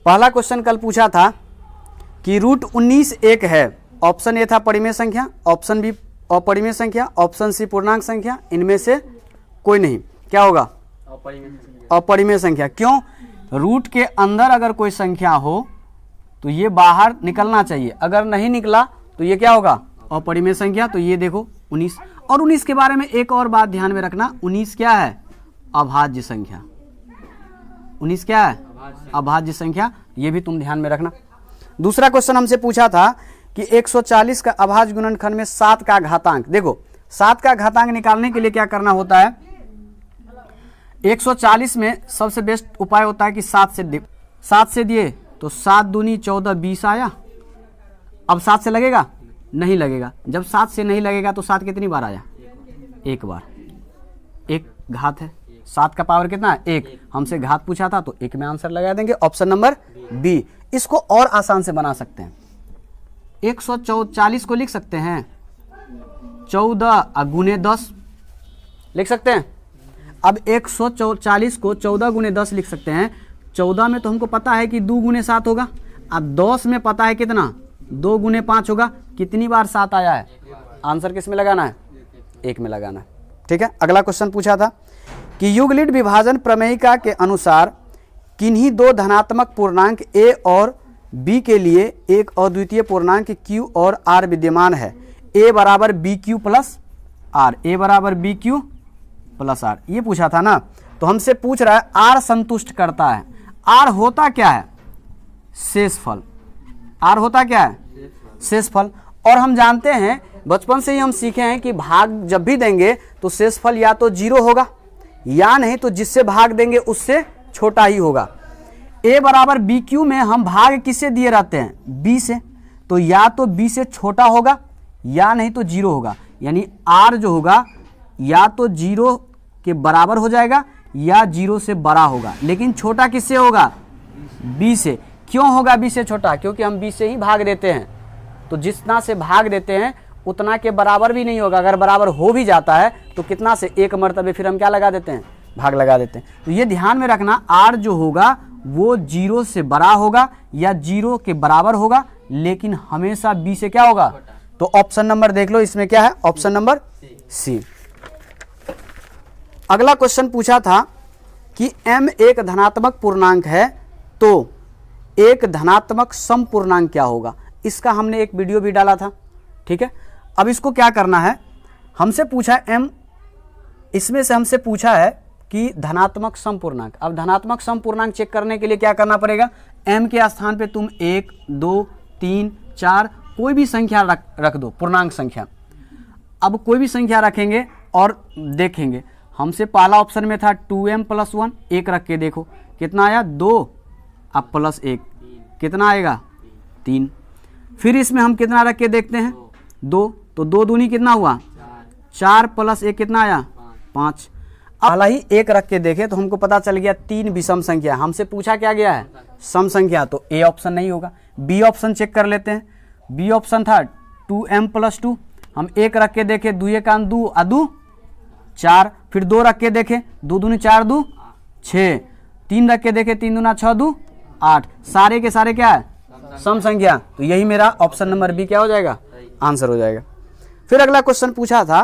पहला क्वेश्चन कल पूछा था कि रूट 19 एक है। ऑप्शन ए था परिमेय संख्या, ऑप्शन बी अपरिमेय संख्या, ऑप्शन सी पूर्णांक संख्या, इनमें से कोई नहीं। क्या होगा? अपरिमेय संख्या। क्यों? रूट के अंदर अगर कोई संख्या हो तो ये बाहर निकलना चाहिए, अगर नहीं निकला तो ये क्या होगा? अपरिमेय संख्या। तो ये देखो 19। और 19 के बारे में एक और बात ध्यान में रखना, 19 क्या है? अभाज्य संख्या। 19 क्या है? अभाज्य संख्या। ये भी तुम ध्यान में रखना। दूसरा क्वेश्चन हमसे पूछा था कि 140 का अभाज्य गुणनखंड में 7 का घातांक। देखो 7 का घातांक निकालने के लिए क्या करना होता है? 140 में सबसे बेस्ट उपाय होता है कि 7 से दिए तो 7 दूनी 14 20 आया। अब 7 से लगेगा? नहीं लगेगा। जब 7 से नहीं लगेगा तो 7 कितनी बार आया? एक बार। एक घात है, 7 का पावर कितना है? 1। हमसे घात पूछा था तो 1 में आंसर लगा देंगे, ऑप्शन नंबर बी। इसको और आसान से बना सकते हैं। 140 को लिख सकते हैं 14 गुने 10 लिख सकते हैं। अब 140 को 14 गुने 10 लिख सकते हैं। 14 में तो हमको पता है कि 2 गुने 7 होगा। अब 10 में पता है कितना? 2 गुने 5 होगा। कितनी बार 7 आया है? आंसर किस में लगाना है? 1 में लगाना है। ठीक है। अगला क्वेश्चन पूछा था कि युगलिड विभाजन प्रमेयिका के अनुसार किन्हीं दो धनात्मक पूर्णांक a और b के लिए एक अद्वितीय पूर्णांक q और r विद्यमान है। a बराबर B Q plus R. a बराबर बी क्यू प्लस आर, ये पूछा था ना। तो हमसे पूछ रहा है r संतुष्ट करता है। r होता क्या है? शेषफल। r होता क्या है? शेषफल। और हम जानते हैं, बचपन से ही हम सीखे हैं कि भाग जब भी देंगे तो शेषफल या तो 0 होगा या नहीं तो जिससे भाग देंगे उससे छोटा ही होगा। a बराबर बी क्यू में हम भाग किससे दिए रहते हैं? b से। तो या तो b से छोटा होगा या नहीं तो 0 होगा। यानी r जो होगा या तो 0 के बराबर हो जाएगा या 0 से बड़ा होगा, लेकिन छोटा किससे होगा? b से। क्यों होगा b से छोटा? क्योंकि हम b से ही भाग देते हैं। तो जितना से भाग देते हैं उतना के बराबर भी नहीं होगा। अगर बराबर हो भी जाता है तो कितना से? 1 मर्तबे फिर हम क्या लगा देते हैं? भाग लगा देते हैं। तो ये ध्यान में रखना, r जो होगा वो 0 से बड़ा होगा या 0 के बराबर होगा, लेकिन हमेशा b से क्या होगा? तो ऑप्शन नंबर देख लो, इसमें क्या है? Option number C. अगला क्वेश्चन पूछा था कि m एक धनात्मक पूर्णांक है तो एक धनात्मक समपूर्णांक क्या होगा? इसका हमने एक वीडियो भी डाला था। ठीक है। अब इसको क्या करना है? हमसे पूछा है m, इसमें से हमसे पूछा है कि धनात्मक समपूर्णांक। अब धनात्मक समपूर्णांक चेक करने के लिए क्या करना पड़ेगा? m के स्थान पे तुम 1 2 3 4 कोई भी संख्या रख दो, पूर्णांक संख्या। अब कोई भी संख्या रखेंगे और देखेंगे। हमसे पहला ऑप्शन में था 2m + 1, 1 रख के देखो कितना आया? 2। अब प्लस 1 कितना आएगा? 3। फिर इसमें हम कितना रख के देखते हैं? 2। तो 2 दूनी कितना हुआ? 4 + 1 कितना आया? 5। पहला ही 1 रख के देखे तो हमको पता चल गया 3 विषम संख्या। हमसे पूछा क्या गया है? सम संख्या। तो ए ऑप्शन नहीं होगा। बी ऑप्शन चेक कर लेते हैं। बी ऑप्शन था 2m + 2, हम 1 रख के देखे, 2 × 2 = 4। फिर 2 रख के देखे, 2 दूनी 4 2 6। 3 रख के देखे, 3 दूना 6 2 8। सारे के सारे क्या है? सम संख्या। तो यही मेरा ऑप्शन नंबर बी क्या हो जाएगा? आंसर हो जाएगा। फिर अगला क्वेश्चन पूछा था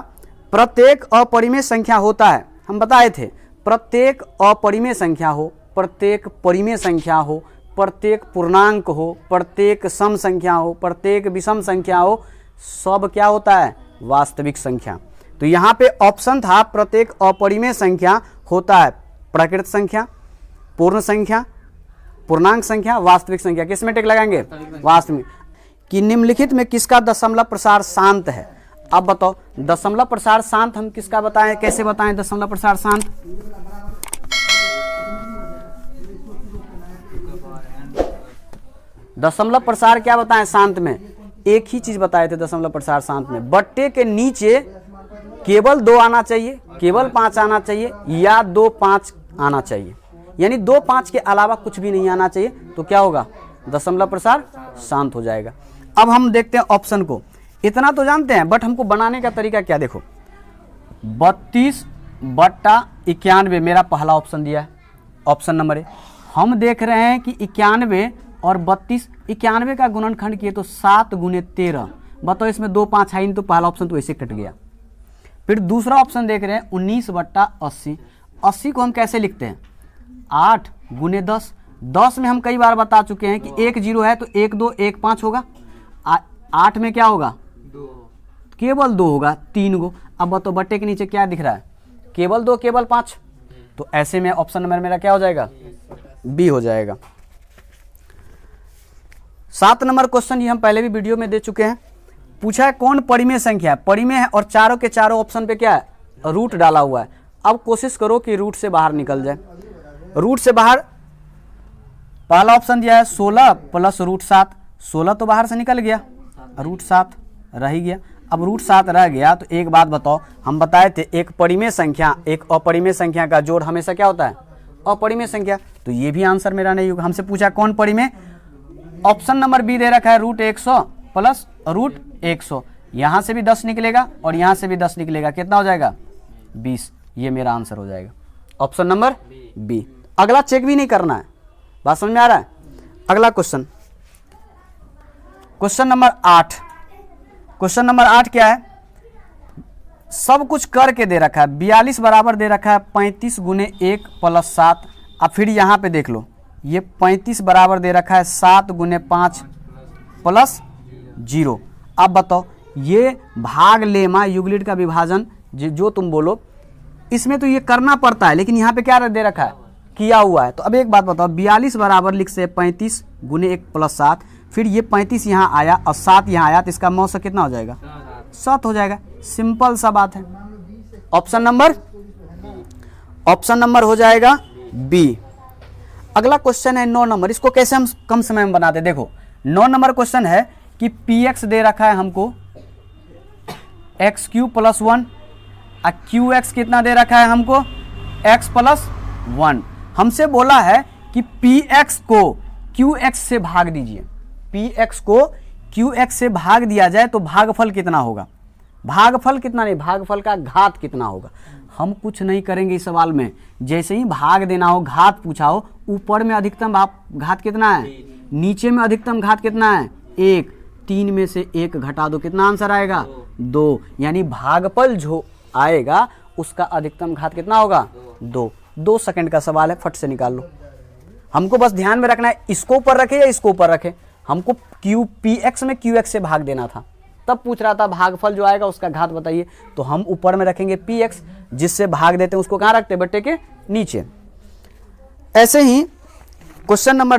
प्रत्येक अपरिमेय संख्या होता है। हम बताए थे प्रत्येक अपरिमेय संख्या हो, प्रत्येक परिमेय संख्या हो, प्रत्येक पूर्णांक हो, प्रत्येक सम संख्या हो, प्रत्येक विषम संख्या हो, सब क्या होता है? वास्तविक संख्या। तो यहाँ पे ऑप्शन था प्रत्येक अपरिमेय संख्या होता है प्राकृत संख्या, पूर्ण संख्या, पूर्णांक संख्या, वास्तविक संख्या। किस में टिक लगाएंगे? वास्तविक। कि निम्नलिखित में किसका दशमलव प्रसार शांत है? अब बताओ दशमलव प्रसार शांत हम किसका बताएं? कैसे बताएं दशमलव प्रसार शांत? दशमलव प्रसार क्या बताएं शांत में? एक ही चीज बताए थे दशमलव प्रसार शांत में, बट्टे के नीचे केवल 2 आना चाहिए, केवल 5 आना चाहिए या 2 5 आना चाहिए। यानी 2 5 के अलावा कुछ भी नहीं आना चाहिए। तो क्या होगा? दशमलव प्रसार शांत हो जाएगा। अब हम देखते हैं ऑप्शन को। इतना तो जानते हैं बट हमको बनाने का तरीका क्या? देखो 32/91 मेरा पहला ऑप्शन दिया है, ऑप्शन नंबर ए। हम देख रहे हैं कि 91 और 32, 91 का गुणनखंड किए तो 7 गुने 13। बताओ इसमें 2 5 है, तो पहला ऑप्शन तो ऐसे कट गया। फिर दूसरा ऑप्शन देख रहे हैं 19/80। 80 को हम कैसे लिखते हैं? 8 गुने 10। 10 में हम कई बार बता चुके हैं कि 1 0 है तो 1 2 1 5 होगा। 8 में क्या होगा? 2, केवल 2 होगा, 3 गो। अब बताओ बट्टे के नीचे क्या दिख रहा है? केवल 2 केवल 5। तो ऐसे में ऑप्शन नंबर मेरा क्या हो जाएगा? बी हो जाएगा। 7 नंबर क्वेश्चन ये हम पहले भी वीडियो में दे चुके हैं। पूछा है कौन परिमेय संख्या है? परिमेय है और चारों के चारों ऑप्शन पे क्या है? रूट डाला हुआ है। अब कोशिश करो कि रूट से बाहर निकल जाए। रूट से बाहर पहला ऑप्शन दिया है 16 प्लस रूट 7। 16 तो बाहर से निकल गया, रूट 7 रह ही गया। अब रूट 7 रह गया तो एक बात बताओ, हम बताए थे एक परिमेय संख्या एक अपरिमेय संख्या का जोड़ हमेशा क्या होता है? अपरिमेय संख्या। तो ये भी आंसर मेरा नहीं होगा। हमसे पूछा कौन परिमेय? ऑप्शन नंबर बी दे रखा है रूट 100 प्लस रूट 100। यहां से भी 10 निकलेगा और यहां से भी 10 निकलेगा, कितना हो जाएगा? 20। ये मेरा आंसर हो जाएगा, ऑप्शन नंबर बी। अगला चेक भी नहीं करना है, बात समझ में आ रहा है? अगला question, question number 8। Question number 8 क्या है? सब कुछ करके दे रखा है। 42 बराबर दे रखा है 35 गुने 1 प्लस 7। अब फिर यहाँ पे देख लो, ये 35 बराबर दे रखा है 7 गुने 5 प्लस 0। अब बताओ ये भाग लेमा यूक्लिड का विभाजन जो तुम बोलो, इसमें तो ये करना पड़ता है, लेकिन यहाँ पे क्या दे रखा है? किया हुआ है। तो अब एक बात बताओ, 42 बराबर लिख से 35 गुने 1 प्लस 7, फिर ये 35 यहाँ आया और 7 यहाँ आया, तो इसका मौसा कितना हो जाएगा? 7 हो जाएगा। सिंपल सा बात है। ऑप्शन नंबर हो जाएगा बी। अगला क्वेश्चन है 9 नंबर। इसको कैसे हम कम समय में बनाते? देखो 9 नंबर क्वेश्चन है कि px दे रखा है हमको x³ प्लस 1 और qx कितना दे रखा है हमको? x plus 1। हमसे बोला है कि px को qx से भाग दीजिए। px को qx से भाग दिया जाए तो भागफल कितना होगा? भागफल कितना नहीं, भागफल का घात कितना होगा? हम कुछ नहीं करेंगे इस सवाल में। जैसे ही भाग देना हो, घात पूछा हो, ऊपर में अधिकतम घात कितना है, नीचे में अधिकतम घात कितना है? 1। 3 में से 1 घटा दो, कितना आंसर आएगा? 2। यानी भागफल जो आएगा उसका अधिकतम घात कितना होगा? 2। 2 सेकंड का सवाल है, फट से निकाल लो। हमको बस ध्यान में रखना है इसको ऊपर रखे या इसको ऊपर रखे। हमको px में qx से भाग देना था, तब पूछ रहा था भागफल जो आएगा उसका घात बताइए। तो हम ऊपर में रखेंगे px, जिससे भाग देते हैं उसको कहाँ रखते हैं? बट्टे के नीचे। ऐसे ही क्वेश्चन नंबर